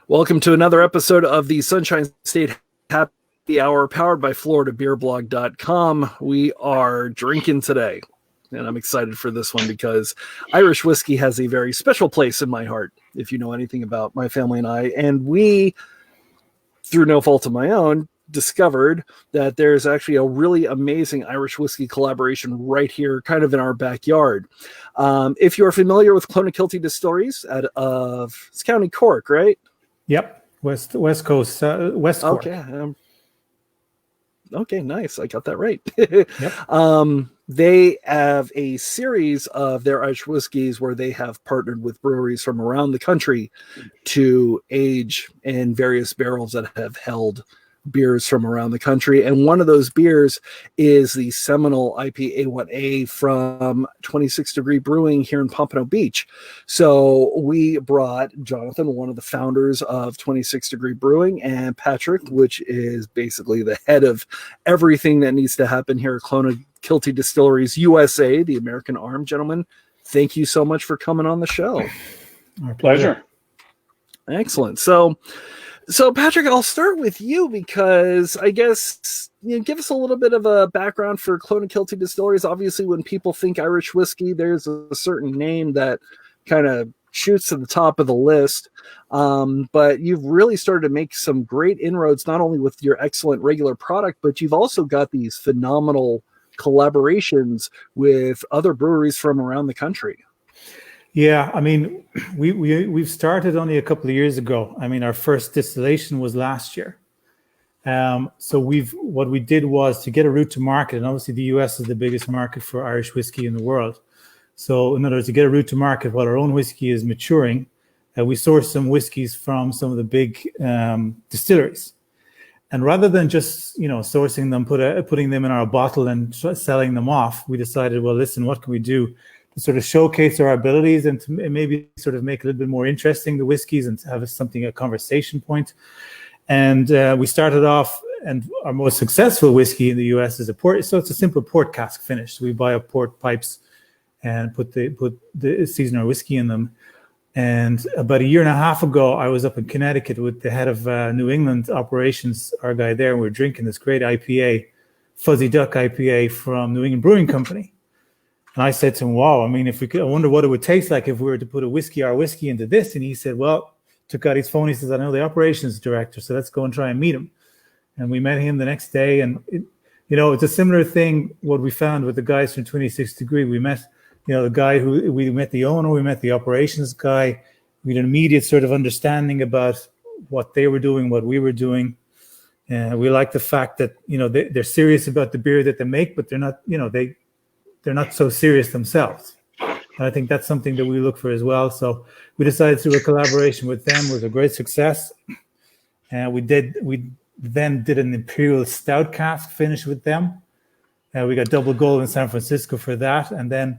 Welcome to another episode of the Sunshine State Happy Hour, powered by FloridaBeerBlog.com. We are drinking today, and I'm excited for this one because Irish whiskey has a very special place in my heart, if you know anything about my family and I. And we, through no fault of my own, discovered that there's actually a really amazing Irish whiskey collaboration right here, kind of in our backyard. If you're familiar with Clonakilty Distilleries out of it's County Cork, right? Yep, West Coast, West Cork. Okay, okay, nice. I got that right. Yep. They have a series of their Irish whiskeys where they have partnered with breweries from around the country to age in various barrels that have held beers from around the country. And one of those beers is the seminal IPA1A from 26 Degree Brewing here in Pompano Beach. So we brought Yonathan, one of the founders of 26 Degree Brewing, and Patrick, which is basically the head of everything that needs to happen here at Clonakilty Distilleries USA, the American arm. Gentlemen, thank you so much for coming on the show. Our pleasure. Excellent. So Patrick, I'll start with you because I guess give us a little bit of a background for Clonakilty Distilleries. Obviously, when people think Irish whiskey, there's a certain name that kind of shoots to the top of the list. But you've really started to make some great inroads, not only with your excellent regular product, but you've also got these phenomenal collaborations with other breweries from around the country. Yeah, I mean, we've started only a couple of years ago. I mean, our first distillation was last year. So what we did was to get a route to market, and obviously the US is the biggest market for Irish whiskey in the world. So in other words, to get a route to market while our own whiskey is maturing, we sourced some whiskeys from some of the big distilleries. And rather than just sourcing them, putting them in our bottle and selling them off, we decided, well, listen, what can we do to sort of showcase our abilities and to maybe sort of make it a little bit more interesting, the whiskeys, and to have a conversation point. And we started off, and our most successful whiskey in the US is a port. So it's a simple port cask finish. So we buy up port pipes and put the season our whiskey in them. And about a year and a half ago, I was up in Connecticut with the head of New England operations, our guy there, and we were drinking this great IPA, Fuzzy Duck IPA from New England Brewing Company. And I said to him, wow, I mean, I wonder what it would taste like if we were to put our whiskey into this. And he said, well, took out his phone. He says, I know the operations director, so let's go and try and meet him. And we met him the next day. And, it's a similar thing, what we found with the guys from 26 Degree. We met, the guy we met the owner, we met the operations guy. We had an immediate sort of understanding about what they were doing, what we were doing. And we like the fact that, they're serious about the beer that they make, but they're not, they're not so serious themselves. And I think that's something that we look for as well. So we decided to do a collaboration with them. It was a great success. And we then did an Imperial Stout cask finish with them. We got double gold in San Francisco for that. And then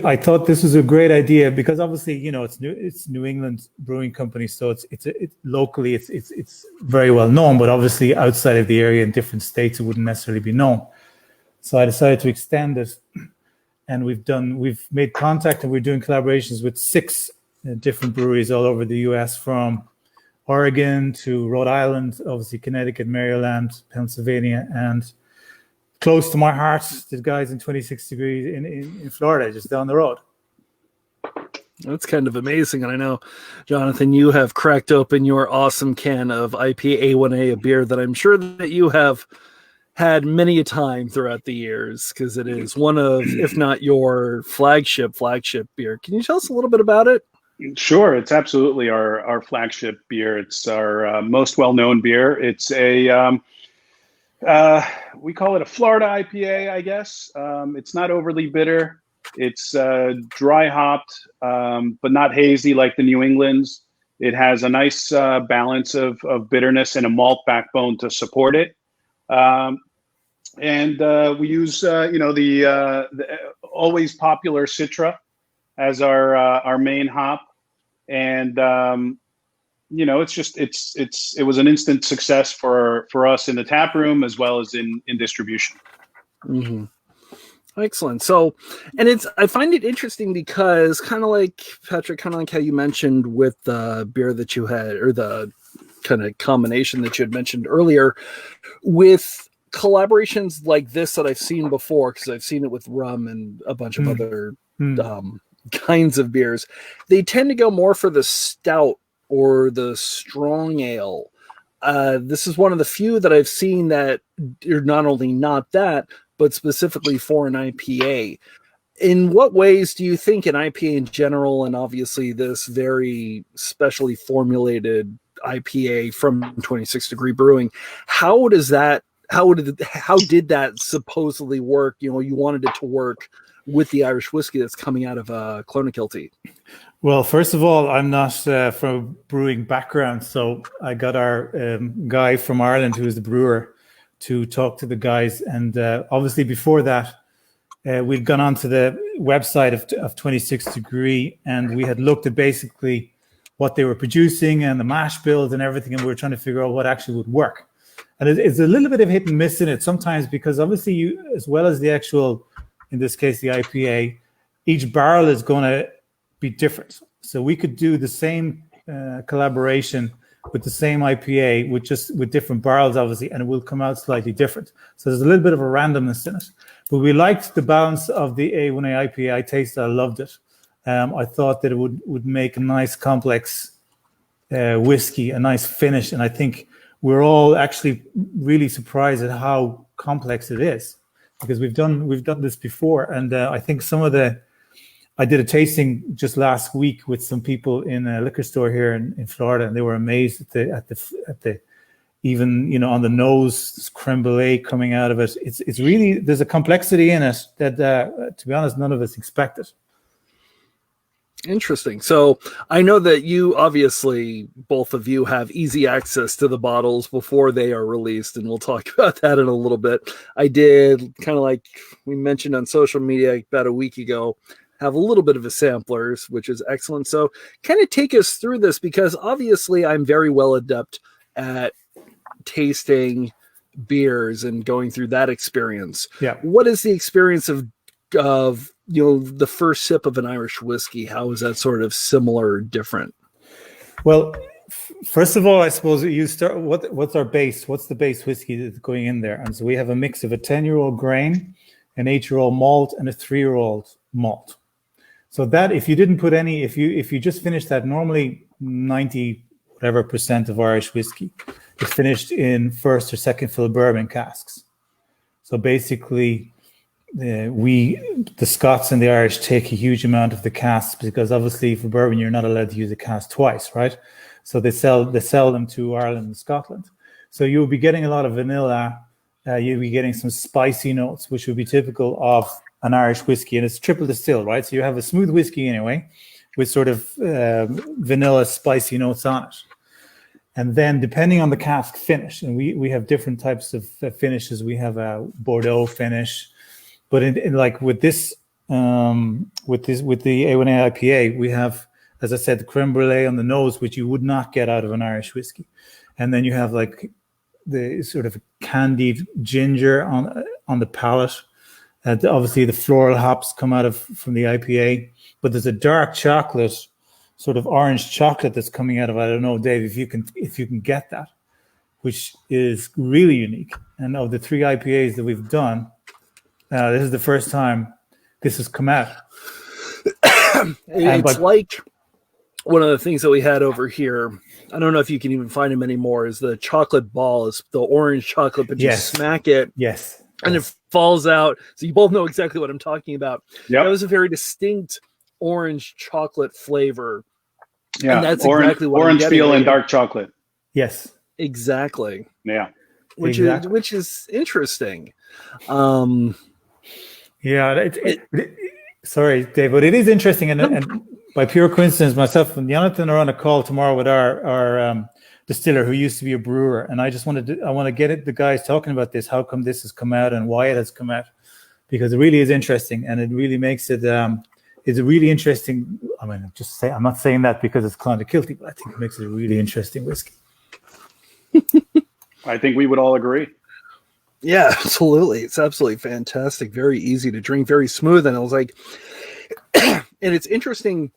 I thought this was a great idea because obviously, it's New England Brewing Company. So it's locally, it's very well known, but obviously outside of the area in different states, it wouldn't necessarily be known. So I decided to extend it, and we've made contact, and we're doing collaborations with 6 different breweries all over the US, from Oregon to Rhode Island, obviously Connecticut, Maryland, Pennsylvania, and close to my heart, the guys in 26 Degrees in Florida, just down the road. That's kind of amazing. And I know, Yonathan, you have cracked open your awesome can of IPA1A, a beer that I'm sure that you have had many a time throughout the years, because it is one of, if not your flagship beer. Can you tell us a little bit about it? Sure. It's absolutely our flagship beer. It's our most well-known beer. It's a, we call it a Florida IPA, I guess. It's not overly bitter. It's dry hopped, but not hazy like the New England's. It has a nice balance of bitterness and a malt backbone to support it. And we use, the always popular Citra as our main hop. And, it was an instant success for us in the tap room as well as in distribution. Mm-hmm. Excellent. So, and I find it interesting because kind of like Patrick, kind of like how you mentioned with the beer that you had, or the kind of combination that you had mentioned earlier, with collaborations like this that I've seen before, because I've seen it with rum and a bunch of other kinds of beers. They tend to go more for the stout or the strong ale. This is one of the few that I've seen that are not only not that, but specifically for an IPA. In what ways do you think an IPA in general, and obviously this very specially formulated IPA from 26 Degree Brewing, how did that supposedly work? You wanted it to work with the Irish whiskey that's coming out of Clonakilty. Well, first of all, I'm not from a brewing background, so I got our guy from Ireland who is the brewer to talk to the guys. And obviously before that, we'd gone onto the website of 26 Degree, and we had looked at basically what they were producing and the mash bills and everything, and we were trying to figure out what actually would work. And it's a little bit of hit and miss in it sometimes, because obviously you, as well as the actual, in this case, the IPA, each barrel is going to be different. So we could do the same collaboration with the same IPA with different barrels, obviously, and it will come out slightly different. So there's a little bit of a randomness in it. But we liked the balance of the A1A IPA. I tasted it, I loved it. I thought that it would make a nice complex whiskey, a nice finish. And I think we're all actually really surprised at how complex it is, because we've done this before. And I think I did a tasting just last week with some people in a liquor store here in Florida, and they were amazed at the even, on the nose, creme brulee coming out of it. It's really, there's a complexity in it that, to be honest, none of us expected. Interesting. So I know that you, obviously, both of you have easy access to the bottles before they are released, and we'll talk about that in a little bit. I did, kind of like we mentioned on social media about a week ago, have a little bit of a samplers, which is excellent. So kind of take us through this, because obviously I'm very well adept at tasting beers and going through that experience. Yeah. What is the experience of the first sip of an Irish whiskey? How is that sort of similar or different? Well, first of all, I suppose you start, what's our base? What's the base whiskey that's going in there? And so we have a mix of a 10-year-old grain, an 8-year-old malt, and a 3-year-old malt. So that, if you didn't put any, if you just finished that, normally 90% of Irish whiskey is finished in first or second fill bourbon casks. So basically, the Scots and the Irish take a huge amount of the casks, because obviously for bourbon you're not allowed to use a cask twice, right? So they sell them to Ireland and Scotland. So you'll be getting a lot of vanilla. You'll be getting some spicy notes, which would be typical of an Irish whiskey, and it's triple distilled, right? So you have a smooth whiskey anyway, with sort of vanilla spicy notes on it. And then depending on the cask finish, and we have different types of finishes. We have a Bordeaux finish, but in like with the A1A IPA, we have, as I said, the creme brulee on the nose, which you would not get out of an Irish whiskey. And then you have like the sort of candied ginger on the palate. Obviously, the floral hops come out from the IPA, but there's a dark chocolate, sort of orange chocolate that's coming out of. I don't know, Dave, if you can get that, which is really unique. And of the 3 IPAs that we've done, this is the first time this has come out. It's like one of the things that we had over here. I don't know if you can even find them anymore. Is the chocolate ball, is the orange chocolate, but you smack it. Yes. And it falls out. So you both know exactly what I'm talking about. Yep. That was a very distinct orange chocolate flavor. Yeah, and that's exactly what orange I'm getting peel and here. dark chocolate. Yes. Exactly. Yeah. Which is interesting. Sorry, Dave, but it is interesting, and by pure coincidence, myself and Yonathan are on a call tomorrow with our distiller who used to be a brewer, and I want to get the guys talking about this, how come this has come out and why it has come out, because it really is interesting, and it really makes it it's a really interesting. I mean, I'm not saying that because it's Clonakilty, but I think it makes it a really interesting whiskey. I think we would all agree. Yeah, absolutely. It's absolutely fantastic. Very easy to drink, very smooth. And I was like, and it's interesting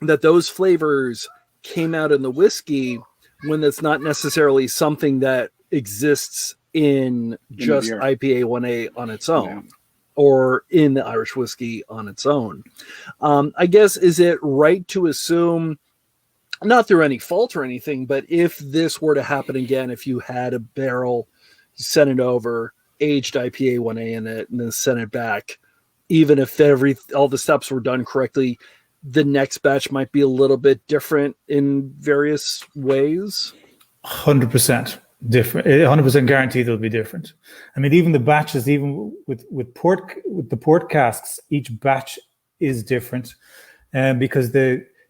that those flavors came out in the whiskey when that's not necessarily something that exists in just IPA 1A on its own, or in the Irish whiskey on its own. I guess, is it right to assume, not through any fault or anything, but if this were to happen again, if you had a barrel, you sent it over, aged IPA 1A in it, and then sent it back, even if all the steps were done correctly, the next batch might be a little bit different in various ways? 100% different. 100% guaranteed it'll be different. I mean, even the batches, even with the port casks, each batch is different, because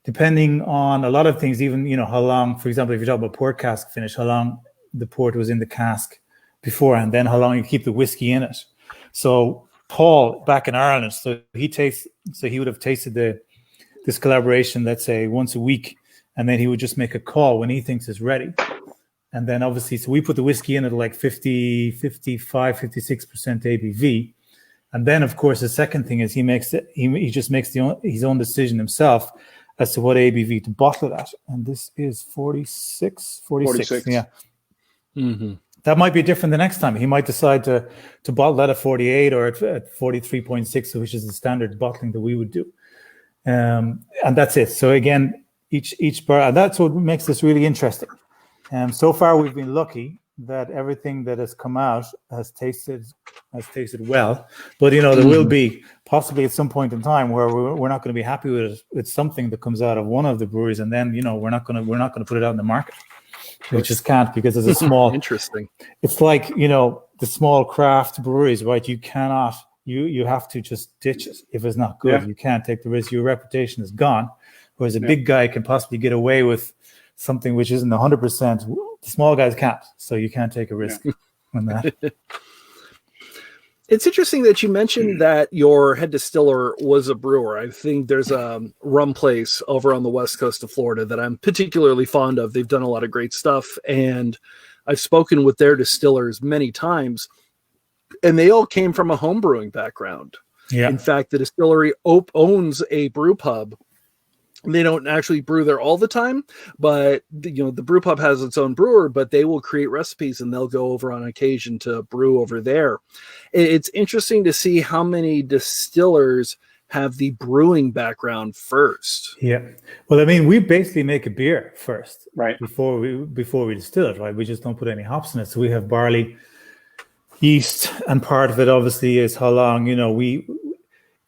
depending on a lot of things, even how long, for example, if you talk about port cask finish, how long the port was in the cask before, and then how long you keep the whiskey in it. So Paul, back in Ireland, he would have tasted this collaboration, let's say, once a week, and then he would just make a call when he thinks it's ready. And then obviously, so we put the whiskey in at like 50, 55, 56% ABV. And then, of course, the second thing is he just makes his own decision himself as to what ABV to bottle it at. And this is 46. Yeah. Mm-hmm. That might be different the next time. He might decide to bottle that at 48 or at 43.6, which is the standard bottling that we would do. And that's it. So again, each bar, and that's what makes this really interesting. So far, we've been lucky that everything that has come out has tasted well. But there will be possibly at some point in time where we're not going to be happy with something that comes out of one of the breweries, and then we're not going to put it out in the market. We just can't, because it's a small. Interesting. It's like the small craft breweries, right? You cannot. You have to just ditch it if it's not good. Yeah. You can't take the risk. Your reputation is gone. Whereas a big guy can possibly get away with something which isn't 100%. The small guys can't. So you can't take a risk on that. It's interesting that you mentioned that your head distiller was a brewer. I think there's a rum place over on the west coast of Florida that I'm particularly fond of. They've done a lot of great stuff, and I've spoken with their distillers many times, and they all came from a home brewing background. Yeah. In fact, the distillery owns a brew pub. They don't actually brew there all the time, but the brew pub has its own brewer, but they will create recipes and they'll go over on occasion to brew over there. It's interesting to see how many distillers have the brewing background first. Yeah. Well, I mean, we basically make a beer first, right? Before we distill it, right? We just don't put any hops in it. So we have barley, yeast, and part of it obviously is how long,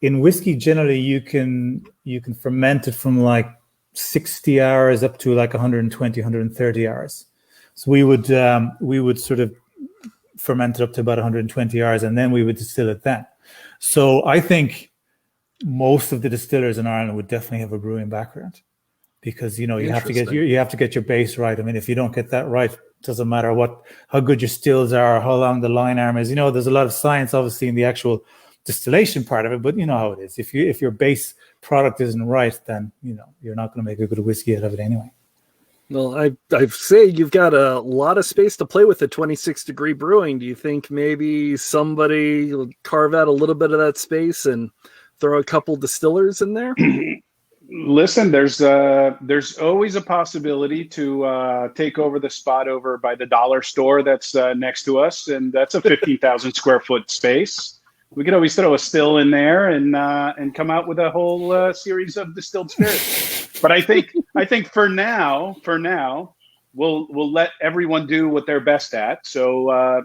in whiskey, generally, you can ferment it from like 60 hours up to like 120, 130 hours. So we would sort of ferment it up to about 120 hours, and then we would distill it then. So I think most of the distillers in Ireland would definitely have a brewing background, because you have to get your base right. I mean, if you don't get that right, it doesn't matter how good your stills are, or how long the line arm is. There's a lot of science obviously in the actual distillation part of it, but you know how it is. If your base product isn't right, then you're not going to make a good whiskey out of it anyway. Well, I say you've got a lot of space to play with at 26 Degree Brewing. Do you think maybe somebody will carve out a little bit of that space and throw a couple distillers in there? Listen, there's always a possibility to take over the spot over by the dollar store that's next to us, and that's a 15,000 square foot space. We could always throw a still in there and come out with a whole series of distilled spirits. But I think for now, we'll let everyone do what they're best at. So I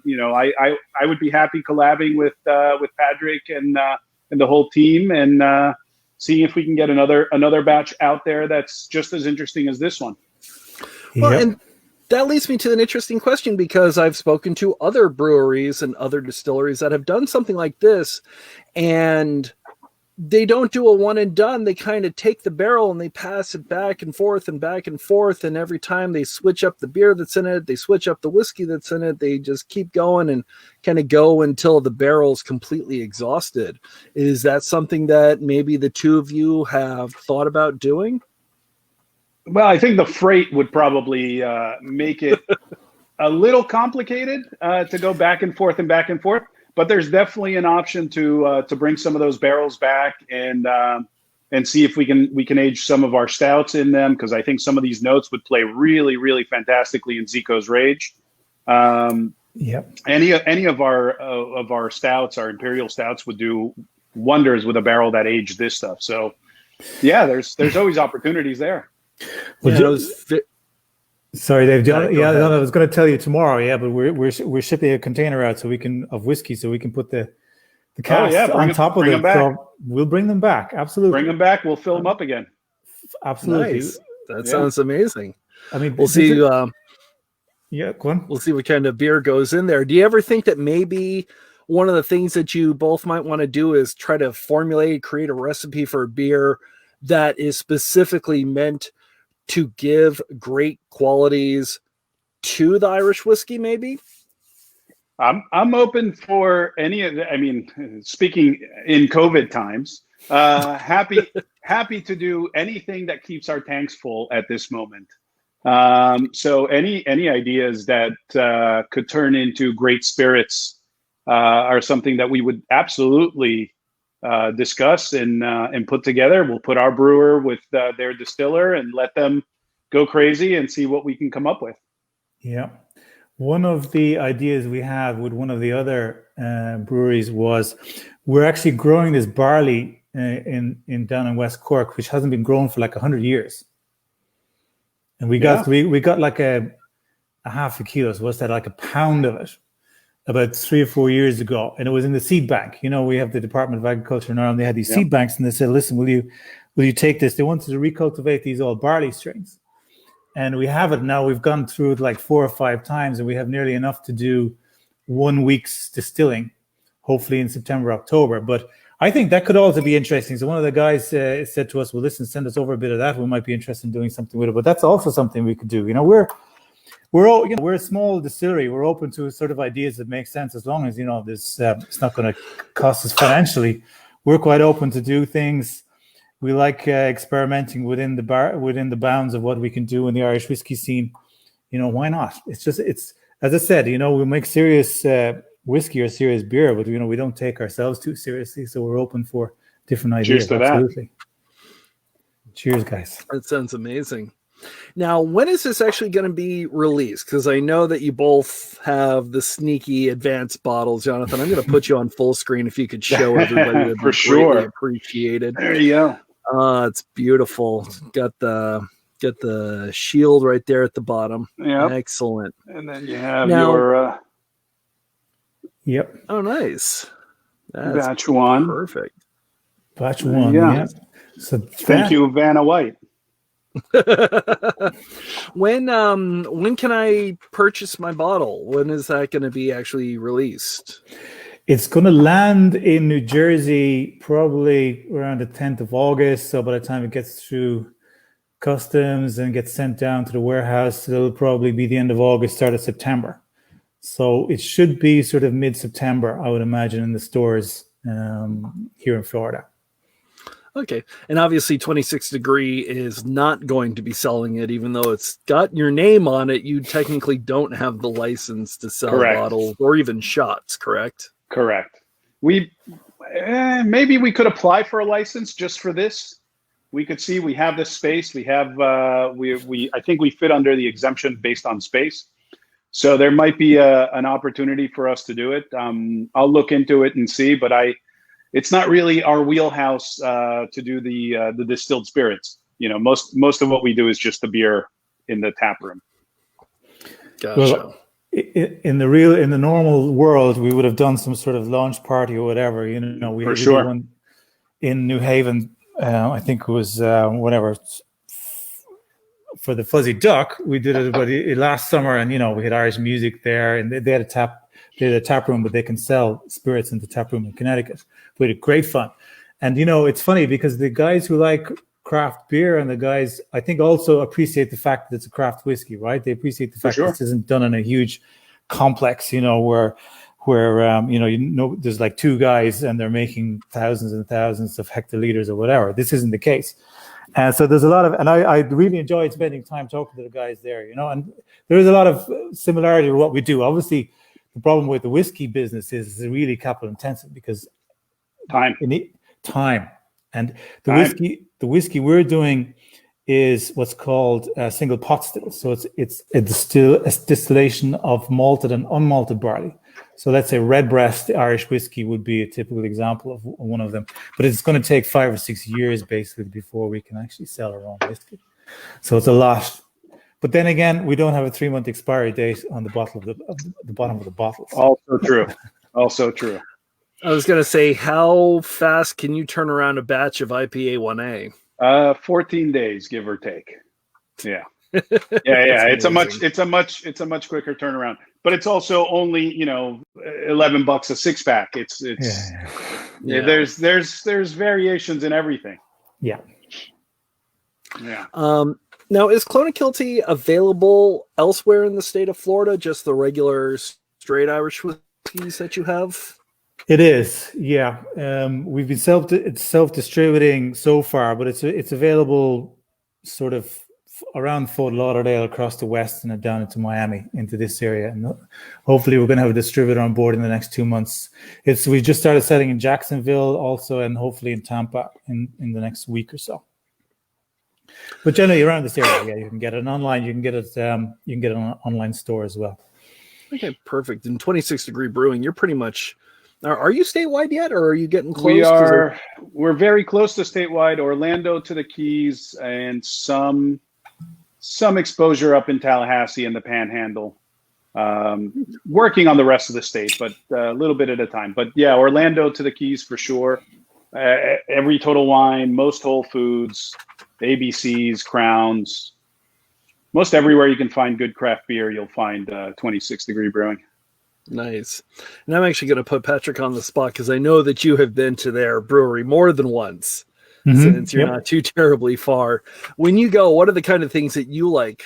would be happy collabing with Padraic and the whole team, and seeing if we can get another batch out there that's just as interesting as this one. Well, and that leads me to an interesting question, because I've spoken to other breweries and other distilleries that have done something like this, and they don't do a one and done. They kind of take the barrel and they pass it back and forth, and every time they switch up the beer that's in it, they switch up the whiskey that's in it, they just keep going and kind of go until the barrel's completely exhausted. Is that something that maybe the two of you have thought about doing? Well, I think the freight would probably make it a little complicated to go back and forth, but there's definitely an option to bring some of those barrels back and see if we can age some of our stouts in them, because I think some of these notes would play really, really fantastically in Zico's Rage. Any of our stouts, our imperial stouts, would do wonders with a barrel that aged this stuff. So yeah, there's always opportunities there. Well, sorry, Dave. I was going to tell you tomorrow. Yeah, but we're shipping a container out of whiskey, so we can put the casks on top of them. So we'll bring them back. Absolutely, bring them back. We'll fill them up again. Absolutely, nice. That sounds amazing. I mean, we'll see. Go on. We'll see what kind of beer goes in there. Do you ever think that maybe one of the things that you both might want to do is try to create a recipe for a beer that is specifically meant to give great qualities to the Irish whiskey? Maybe I'm open for any of the, I mean, speaking in COVID times, happy to do anything that keeps our tanks full at this moment. So any ideas that could turn into great spirits are something that we would absolutely discuss and put together. We'll put our brewer with their distiller and let them go crazy and see what we can come up with. Yeah. One of the ideas we had with one of the other breweries was we're actually growing this barley in down in West Cork, which hasn't been grown for like 100 years. And we got like a half a kilo. So what's that? Like a pound of it about 3 or 4 years ago. And it was in the seed bank. You know, we have the Department of Agriculture in Ireland. They had these seed banks, and they said, listen, will you take this? They wanted to recultivate these old barley strains. And we have it now. We've gone through it like 4 or 5 times, and we have nearly enough to do 1 week's distilling, hopefully in September, October. But I think that could also be interesting. So one of the guys said to us, well, listen, send us over a bit of that. We might be interested in doing something with it. But that's also something we could do. You know, we're a small distillery. We're open to sort of ideas that make sense, as long as, you know, this it's not going to cost us financially. We're quite open to do things. We like experimenting within the bounds of what we can do in the Irish whiskey scene. You know, why not? It's as I said, you know, we make serious whiskey or serious beer, but, you know, we don't take ourselves too seriously. So we're open for different ideas. Cheers to absolutely. That. Cheers, guys. That sounds amazing. Now, when is this actually going to be released? Because I know that you both have the sneaky advanced bottles. Jonathan, I'm going to put you on full screen if you could show everybody. For sure. Appreciated. There you go. It's beautiful. Got the shield right there at the bottom. Yeah. Excellent. And then you have your Yep. Oh, nice. That's batch one. Perfect. Batch one. Yeah. So thank you, Vanna White. When can I purchase my bottle? When is that going to be actually released? It's going to land in New Jersey probably around the 10th of August. So by the time it gets through customs and gets sent down to the warehouse, it'll probably be the end of August, start of September. So it should be sort of mid-September, I would imagine, in the stores here in Florida. Okay. And obviously 26 Degree is not going to be selling it, even though it's got your name on it. You technically don't have the license to sell bottles or even shots, correct? Correct. We maybe we could apply for a license just for this. We could see we have this space. We have I think we fit under the exemption based on space. So there might be an opportunity for us to do it. I'll look into it and see, but it's not really our wheelhouse to do the distilled spirits. You know, most of what we do is just the beer in the tap room. Gotcha. Well, in the normal world, we would have done some sort of launch party or whatever. You know, we did one in New Haven. I think it was whatever. For the Fuzzy Duck, we did it about last summer, and, you know, we had Irish music there, and they had a tap room, but they can sell spirits in the tap room in Connecticut. We had great fun. And, you know, it's funny because the guys who like craft beer and the guys, I think, also appreciate the fact that it's a craft whiskey, right? They appreciate the fact that this isn't done in a huge complex, you know, where you know, there's like 2 guys and they're making thousands and thousands of hectoliters or whatever. This isn't the case. And so there's a lot of, and I really enjoyed spending time talking to the guys there, and there is a lot of similarity with what we do. Obviously, the problem with the whiskey business is it's really capital intensive because you need time. And the whiskey we're doing is what's called single pot still. So it's a distillation of malted and unmalted barley. So let's say Redbreast Irish whiskey would be a typical example of one of them. But it's going to take 5 or 6 years basically before we can actually sell our own whiskey. So it's a lot. But then again, we don't have a 3-month expiry date on the bottom of the bottom of the bottles. Also true. Also true. I was going to say, how fast can you turn around a batch of IPA 1A? 14 days, give or take. Yeah. Yeah. It's a much quicker turnaround, but it's also only, $11 a 6-pack. There's variations in everything. Yeah. Yeah. Now, is Clonakilty available elsewhere in the state of Florida? Just the regular straight Irish whiskeys that you have? It is, yeah. We've been self-distributing so far, but it's available sort of around Fort Lauderdale, across the west, and down into Miami, into this area. And hopefully we're going to have a distributor on board in the next 2 months. We just started selling in Jacksonville also, and hopefully in Tampa in the next week or so. But generally around this area, yeah, you can get it online. You can get it on an online store as well. Okay, perfect. In 26 Degree Brewing, you're pretty much... Are you statewide yet, or are you getting close? We're very close to statewide. Orlando to the Keys, and some exposure up in Tallahassee and the Panhandle. Working on the rest of the state, but a little bit at a time. But yeah, Orlando to the Keys for sure. Every Total Wine, most Whole Foods, ABCs, Crowns. Most everywhere you can find good craft beer, you'll find 26 Degree Brewing. Nice. And I'm actually going to put Patrick on the spot because I know that you have been to their brewery more than once, since you're not too terribly far. When you go, what are the kind of things that you like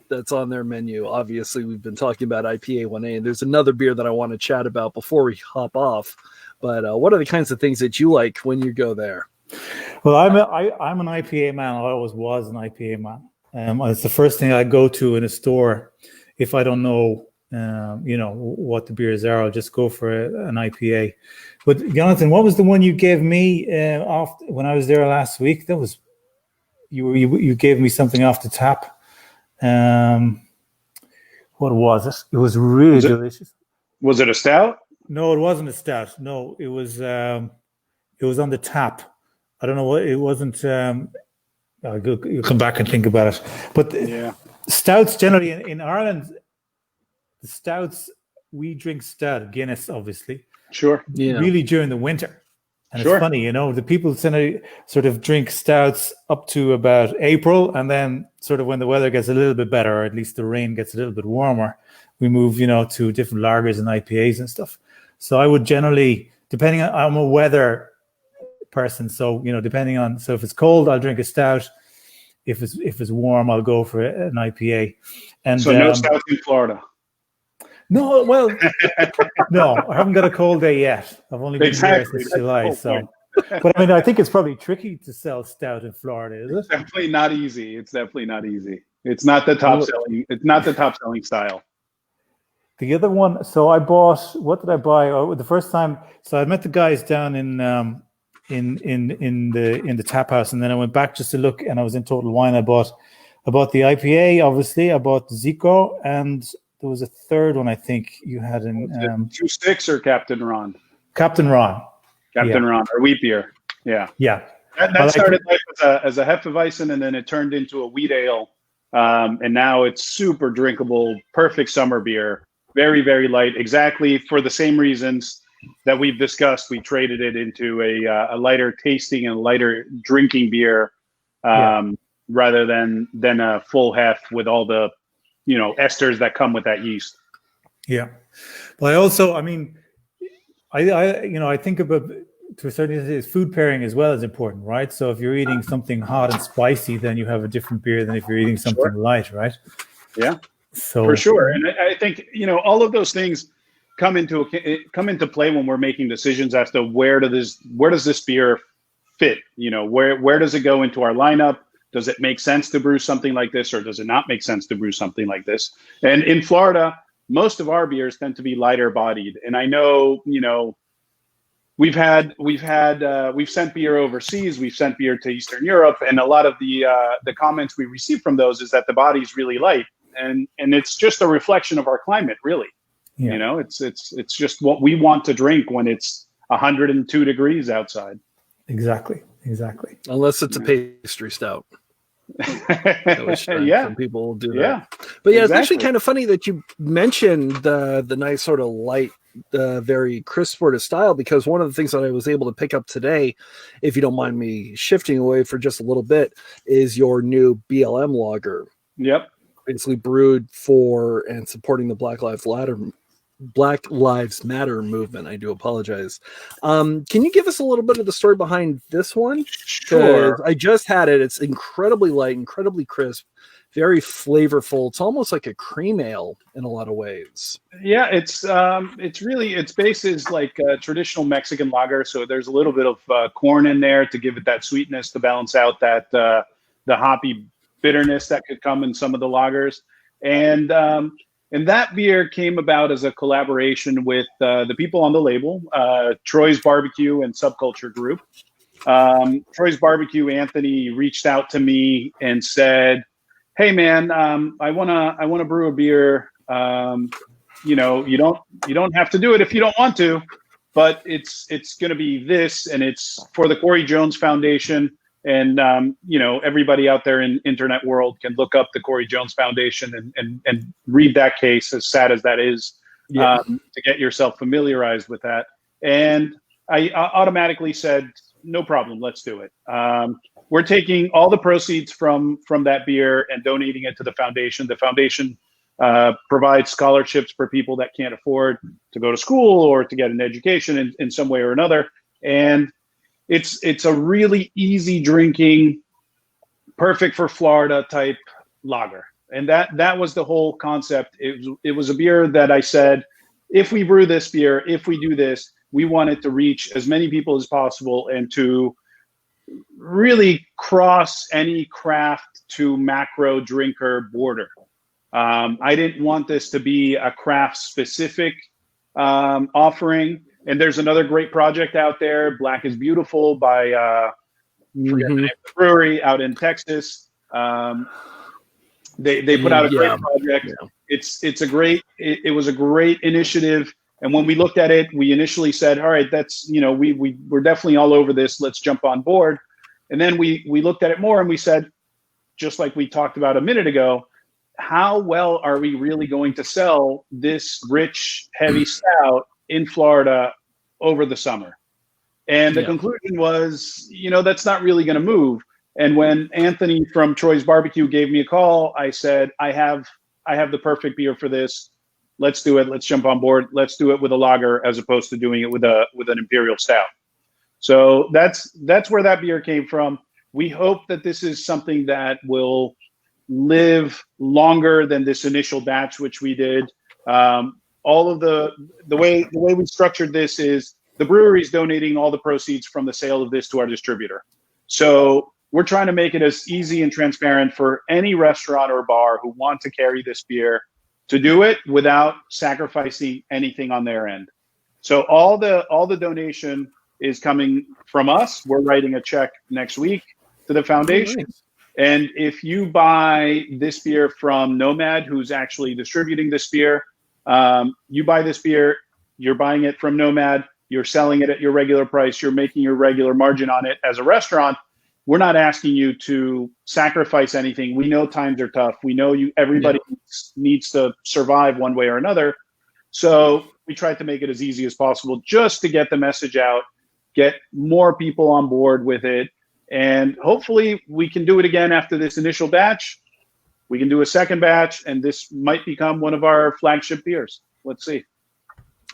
that's on their menu? Obviously, we've been talking about IPA 1A, and there's another beer that I want to chat about before we hop off. But what are the kinds of things that you like when you go there? Well, I'm an IPA man. I always was an IPA man. It's the first thing I go to in a store if I don't know what the beers are. I'll just go for an IPA. But Yonathan, what was the one you gave me when I was there last week? That was you gave me something off the tap. What was it? It was really delicious. Was it a stout? No, it wasn't a stout. No, it was on the tap. I don't know what it wasn't. You'll come back and think about it. But stouts generally in Ireland. The stouts, we drink stout, Guinness, obviously. Sure. Yeah. Really during the winter. And it's funny, the people sort of drink stouts up to about April, and then sort of when the weather gets a little bit better, or at least the rain gets a little bit warmer, we move, to different lagers and IPAs and stuff. So I would generally, depending on, I'm a weather person, so, so if it's cold, I'll drink a stout. If it's warm, I'll go for an IPA. And so no stouts in Florida. No, well, no, I haven't got a cold day yet. I've only been here since July, so. But I think it's probably tricky to sell stout in Florida, is it? It's definitely not easy. It's not the top selling. It's not the top selling style. The other one. So I bought. What did I buy? Oh, the first time. So I met the guys down in the tap house, and then I went back just to look, and I was in Total Wine. I bought the IPA. Obviously, I bought the Zico, and there was a third one I think you had in 2-6 or Captain Ron. Captain Ron, or wheat beer. Yeah. That started life as a Hefeweizen, and then it turned into a wheat ale, and now it's super drinkable, perfect summer beer. Very, very light. Exactly for the same reasons that we've discussed. We traded it into a lighter tasting and lighter drinking beer, rather than a full hef with all the esters that come with that yeast. Yeah. Well, I also, I think about, to a certain extent, food pairing as well is important, right? So if you're eating something hot and spicy, then you have a different beer than if you're eating something light, right? Yeah. So for sure. And I think, all of those things come into play when we're making decisions as to where does this beer fit? Where does it go into our lineup? Does it make sense to brew something like this, or does it not make sense to brew something like this? And in Florida, most of our beers tend to be lighter bodied. And I know, we've sent beer overseas, we've sent beer to Eastern Europe, and a lot of the comments we receive from those is that the body's really light, and it's just a reflection of our climate, really. Yeah. It's just what we want to drink when it's 102 degrees outside. Exactly. Unless it's a pastry stout. Some people will do that. Yeah. But yeah, It's actually kind of funny that you mentioned the nice sort of light, very crisp sort of style, because one of the things that I was able to pick up today, if you don't mind me shifting away for just a little bit, is your new BLM lager. Yep. Basically brewed for and supporting the Black Lives Matter movement. I do apologize. Can you give us a little bit of the story behind this one? Sure. I just had it. It's incredibly light, incredibly crisp, very flavorful. It's almost like a cream ale in a lot of ways. Yeah, its base is like a traditional Mexican lager. So there's a little bit of corn in there to give it that sweetness to balance out that the hoppy bitterness that could come in some of the lagers. And that beer came about as a collaboration with the people on the label, Troy's Barbecue and Subculture Group. Troy's Barbecue, Anthony, reached out to me and said, "Hey man, I wanna brew a beer. You don't have to do it if you don't want to, but it's gonna be this, and it's for the Corey Jones Foundation." And everybody out there in internet world can look up the Corey Jones Foundation and read that case, as sad as that is, to get yourself familiarized with that. And I automatically said, no problem, let's do it. We're taking all the proceeds from that beer and donating it to the foundation. The foundation provides scholarships for people that can't afford to go to school or to get an education in some way or another. And it's a really easy drinking, perfect for Florida type lager. And that was the whole concept. It was a beer that I said, if we brew this beer, if we do this, we want it to reach as many people as possible and to really cross any craft to macro drinker border. I didn't want this to be a craft specific offering. And there's another great project out there, Black is Beautiful by forget the name of the brewery out in Texas. They put out a great project. Yeah. It was a great initiative. And when we looked at it, we initially said, all right, that's, we're definitely all over this. Let's jump on board. And then we looked at it more and we said, just like we talked about a minute ago, how well are we really going to sell this rich, heavy stout in Florida over the summer? And the conclusion was, that's not really going to move. And when Anthony from Troy's Barbecue gave me a call, I said, I have the perfect beer for this. Let's do it. Let's jump on board. Let's do it with a lager as opposed to doing it with an imperial stout. So that's where that beer came from. We hope that this is something that will live longer than this initial batch, which we did. All of the way we structured this is the brewery is donating all the proceeds from the sale of this to our distributor. So we're trying to make it as easy and transparent for any restaurant or bar who want to carry this beer to do it without sacrificing anything on their end. So all the donation is coming from us. We're writing a check next week to the foundation. Nice. And if you buy this beer from Nomad, who's actually distributing this beer, you buy this beer, you're buying it from Nomad, you're selling it at your regular price, you're making your regular margin on it. As a restaurant, we're not asking you to sacrifice anything. We know times are tough. We know everybody needs to survive one way or another. So we tried to make it as easy as possible just to get the message out, get more people on board with it. And hopefully we can do it again after this initial batch. We can do a second batch, and this might become one of our flagship beers. Let's see.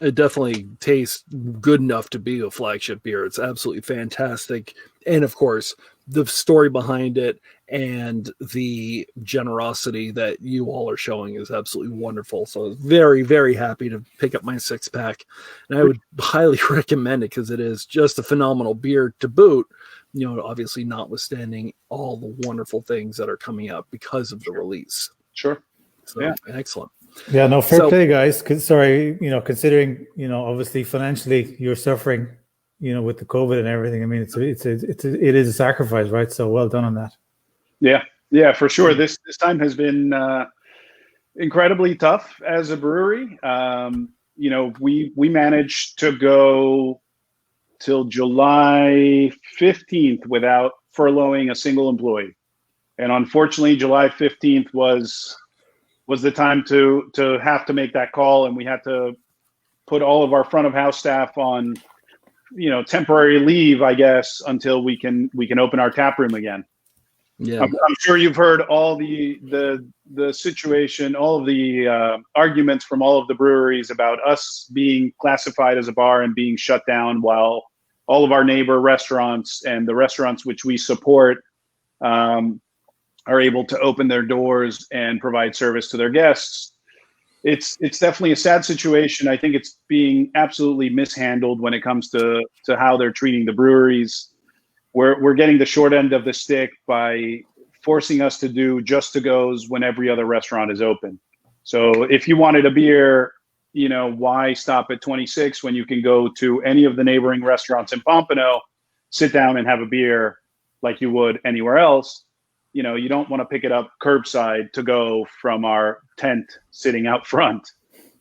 It definitely tastes good enough to be a flagship beer. It's absolutely fantastic. And of course, the story behind it and the generosity that you all are showing is absolutely wonderful. So I was very, very happy to pick up my 6-pack. And I would highly recommend it because it is just a phenomenal beer to boot. obviously notwithstanding all the wonderful things that are coming out because of the release. Sure. So excellent. Yeah, no, fair play, guys. Sorry, considering, obviously financially you're suffering, with the COVID and everything. I mean, it is a sacrifice, right? So well done on that. Yeah, for sure. This time has been incredibly tough as a brewery. We managed to go till July 15th without furloughing a single employee, and unfortunately, July 15th was the time to have to make that call, and we had to put all of our front of house staff on, temporary leave, I guess, until we can open our tap room again. Yeah, I'm sure you've heard all the situation, all of the arguments from all of the breweries about us being classified as a bar and being shut down, while all of our neighbor restaurants and the restaurants which we support are able to open their doors and provide service to their guests. It's definitely a sad situation. I think it's being absolutely mishandled when it comes to how they're treating the breweries. We're getting the short end of the stick by forcing us to do just to goes when every other restaurant is open. So if you wanted a beer, why stop at 26 when you can go to any of the neighboring restaurants in Pompano, sit down and have a beer like you would anywhere else? You don't want to pick it up curbside to go from our tent sitting out front.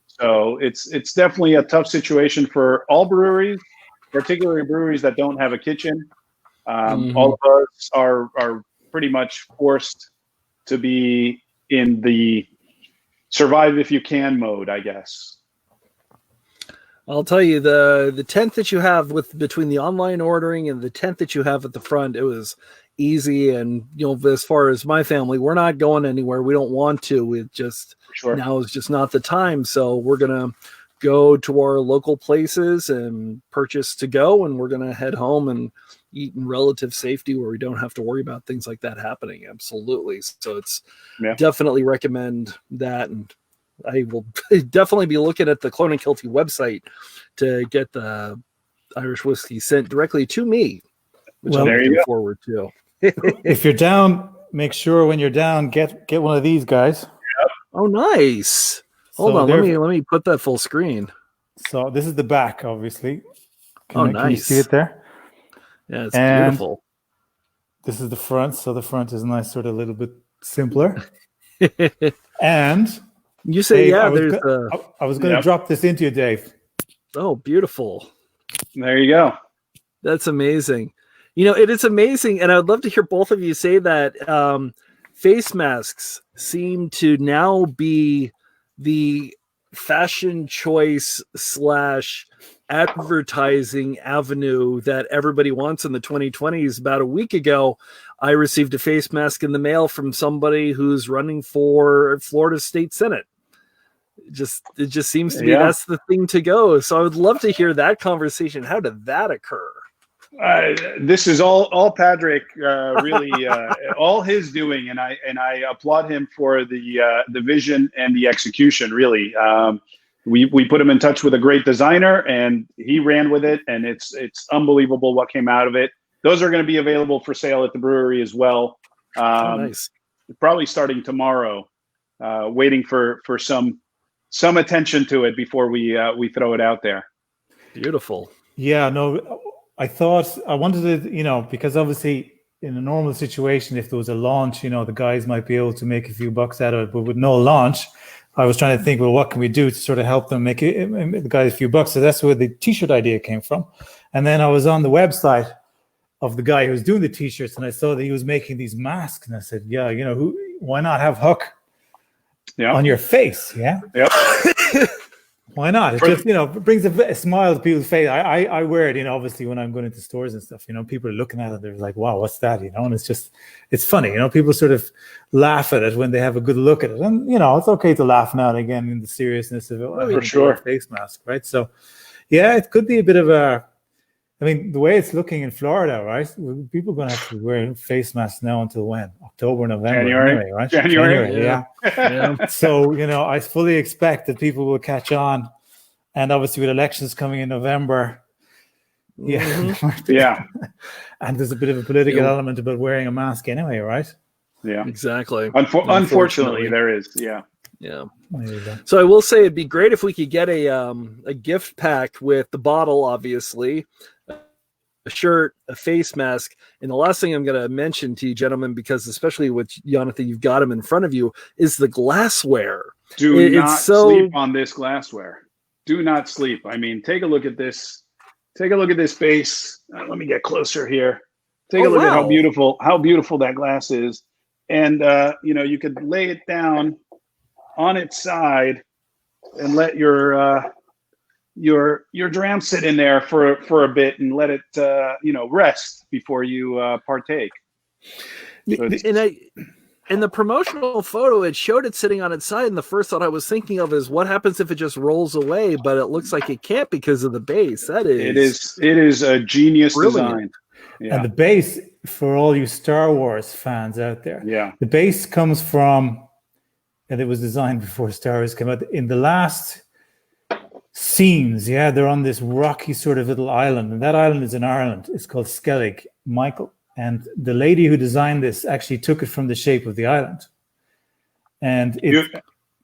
So it's definitely a tough situation for all breweries, particularly breweries that don't have a kitchen. All of us are pretty much forced to be in the survive if you can mode, I guess. I'll tell you, the tent that you have between the online ordering and the tent that you have at the front, it was easy. And as far as my family, we're not going anywhere. We don't want to. It just now is just not the time. So we're gonna go to our local places and purchase to go, and we're gonna head home and eat in relative safety where we don't have to worry about things like that happening. Absolutely. So it's definitely recommend that. And I will definitely be looking at the Clonakilty website to get the Irish whiskey sent directly to me, which I'm looking forward to. If you're down, make sure when you're down, get one of these guys. Oh, nice. Hold on. Let me put that full screen. So this is the back, obviously. Nice. Can you see it there? Yeah, it's beautiful. This is the front. So the front is nice, sort of a little bit simpler. And you say, Dave, I was going to drop this into you, Dave. Oh, beautiful. There you go. That's amazing. It is amazing. And I'd love to hear both of you say that face masks seem to now be the fashion choice / advertising avenue that everybody wants in the 2020s. About a week ago, I received a face mask in the mail from somebody who's running for Florida State Senate. It just seems to be that's the thing to go. So I would love to hear that conversation. How did that occur? This is all Padraic, really, all his doing, and I applaud him for the vision and the execution. Really, we put him in touch with a great designer, and he ran with it, and it's unbelievable what came out of it. Those are going to be available for sale at the brewery as well. Nice. Probably starting tomorrow. Waiting for some attention to it before we throw it out there. Beautiful. Yeah, no, I wanted to, because obviously in a normal situation, if there was a launch, the guys might be able to make a few bucks out of it. But with no launch, I was trying to think, well, what can we do to sort of help them make the guys a few bucks? So that's where the T-shirt idea came from. And then I was on the website of the guy who was doing the T-shirts, and I saw that he was making these masks. And I said, why not have Huck on your face? Yeah. Yep. Why not? It just, brings a smile to people's face. I wear it, obviously when I'm going into stores and stuff, people are looking at it. They're like, wow, what's that? And it's funny, people sort of laugh at it when they have a good look at it. And, it's okay to laugh now and again in the seriousness of it. For sure. Face mask, right? So, yeah, it could be a bit of the way it's looking in Florida, right? People are going to have to wear face masks now until when? October, November, January, anyway, right? January, yeah. So, I fully expect that people will catch on. And obviously with elections coming in November, Yeah. Mm-hmm. Yeah. And there's a bit of a political element about wearing a mask anyway, right? Yeah. Exactly. Unfortunately, there is. Yeah. Yeah. There you go. So I will say it'd be great if we could get a gift pack with the bottle, obviously, a shirt, a face mask, and the last thing I'm going to mention to you, gentlemen, because especially with Yonathan, you've got him in front of you, is the glassware. Do not sleep on this glassware. Do not sleep. I mean, take a look at this. Take a look at this base. Let me get closer here. Take a look at how beautiful that glass is, and you could lay it down on its side and let your dram sit in there for a bit and let it rest before you partake. So in the promotional photo, it showed it sitting on its side, and the first thought I was thinking of is what happens if it just rolls away, but it looks like it can't because of the base. It is a genius design. Yeah. And the base, for all you Star Wars fans out there, the base comes from, and it was designed before Star Wars came out. In the last scenes, they're on this rocky sort of little island, and that island is in Ireland. It's called Skellig, Michael. And the lady who designed this actually took it from the shape of the island. And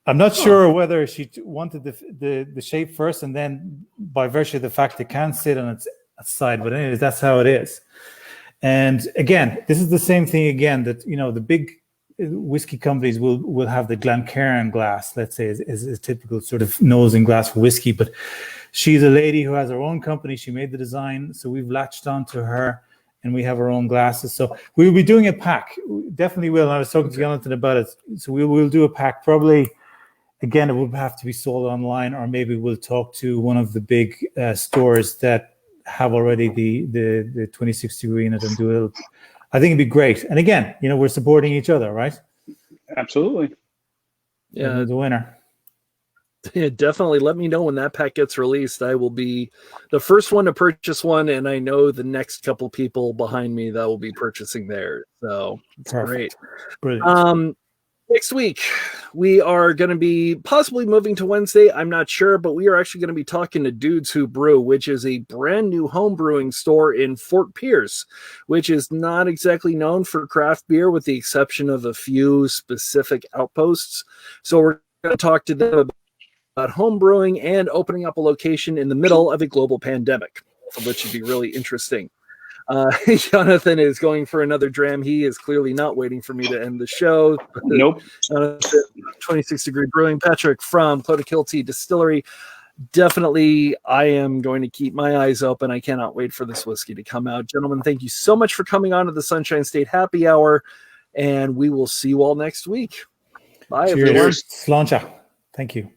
I'm not sure whether she wanted the shape first, and then by virtue of the fact it can sit on its side, but anyways, that's how it is. And again, this is the same thing again, that the big whiskey companies will have the Glencairn glass, let's say, is a typical sort of nose and glass for whiskey. But she's a lady who has her own company. She made the design, so we've latched onto her, and we have our own glasses. So we will be doing a pack. We definitely will. And I was talking to Yonathan about it. So we will do a pack. Probably, again, it will have to be sold online, or maybe we'll talk to one of the big stores that have already the 26 degree in it and do it. I think it'd be great. And again, we're supporting each other, right? Absolutely. Yeah. The winner. Yeah, definitely. Let me know when that pack gets released. I will be the first one to purchase one, and I know the next couple people behind me that will be purchasing theirs. So it's great. Brilliant. Next week, we are going to be possibly moving to Wednesday. I'm not sure, but we are actually going to be talking to Dudes Who Brew, which is a brand new home brewing store in Fort Pierce, which is not exactly known for craft beer with the exception of a few specific outposts. So we're going to talk to them about home brewing and opening up a location in the middle of a global pandemic, which should be really interesting. Yonathan is going for another dram. He is clearly not waiting for me to end the show. Nope. 26 Degree Brewing. Patrick from Clonakilty Distillery. Definitely, I am going to keep my eyes open. I cannot wait for this whiskey to come out. Gentlemen, thank you so much for coming on to the Sunshine State Happy Hour, and we will see you all next week. Bye, Cheers. everyone. Sláinte. Thank you.